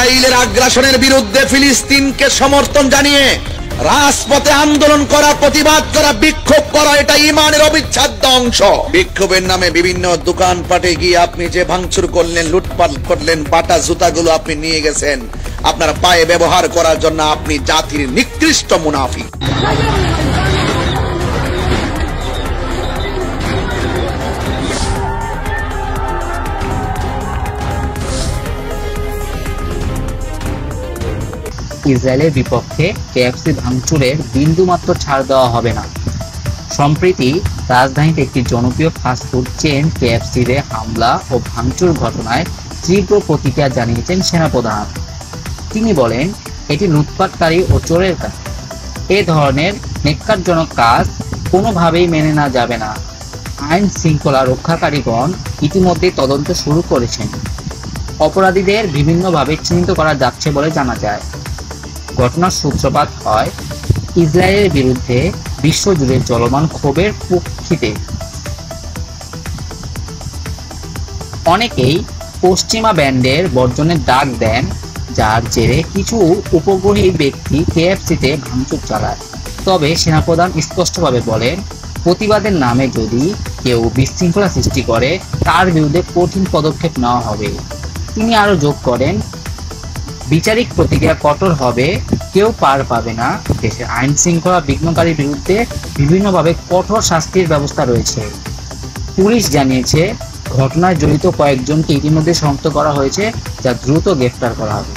ইসরায়েলের আগ্রাসনের বিরুদ্ধে ফিলিস্তিনকে সমর্থন জানিয়ে রাজপথে আন্দোলন করা, প্রতিবাদ করা, বিক্ষোভ করা, এটা ঈমানের অবিচ্ছেদ্য অংশ। বিক্ষোভের নামে বিভিন্ন দোকানপাটে গিয়ে আপনি যে ভাঙচুর করলেন, লুটপাট করলেন, বাটা জুতাগুলো আপনি নিয়ে গেছেন আপনার পায়ে ব্যবহার করার জন্য, আপনি জাতির নিকৃষ্ট মুনাফিক। ইসরায়েলের বিপক্ষে কেএফসি ভাঙচুরের বিন্দুমাত্র ছাড় দেওয়া হবে না। সম্প্রতি রাজধানীতে একটি জনপ্রিয় ফাস্টফুড চেইন কেএফসিতে হামলা ও ভাঙচুর ঘটনায় তীব্র প্রতিক্রিয়া জানিয়েছেন সেনাপ্রধান। তিনি বলেন, এটি লুটপাটকারী ও চোরের কাজ। এ ধরনের ন্যাক্কারজনক কাজ কোনোভাবেই মেনে নেওয়া যাবে না। আইন শৃঙ্খলা রক্ষাকারীগণ ইতিমধ্যে তদন্ত শুরু করেছেন। অপরাধীদের বিভিন্নভাবে চিহ্নিত করা যাচ্ছে বলে জানা যায়। ঘটনার সূত্রপাত হয় ইসরায়েলের বিরুদ্ধে বিশ্বজুড়ে চলমান ক্ষোভের প্রেক্ষিতে। অনেকেই পশ্চিমা ব্যান্ডের বর্জনের ডাক দেন, যার জেরে কিছু উপগ্রহী ব্যক্তি কেএফসিতে ভাঙচুর চালায়। তবে সেনাপ্রধান স্পষ্টভাবে বলেন, প্রতিবাদের নামে যদি কেউ বিশৃঙ্খলা সৃষ্টি করে তার বিরুদ্ধে কঠিন পদক্ষেপ নেওয়া হবে। তিনি আরো যোগ করেন, বিচারিক প্রতিক্রিয়া কঠোর হবে, কেউ পার পাবে না। দেশের আইন শৃঙ্খলা বিঘ্নকারীর বিরুদ্ধে বিভিন্নভাবে কঠোর শাস্তির ব্যবস্থা রয়েছে। পুলিশ জানিয়েছে, ঘটনায় জড়িত কয়েকজনকে ইতিমধ্যে শনাক্ত করা হয়েছে, যা দ্রুত গ্রেফতার করা হবে।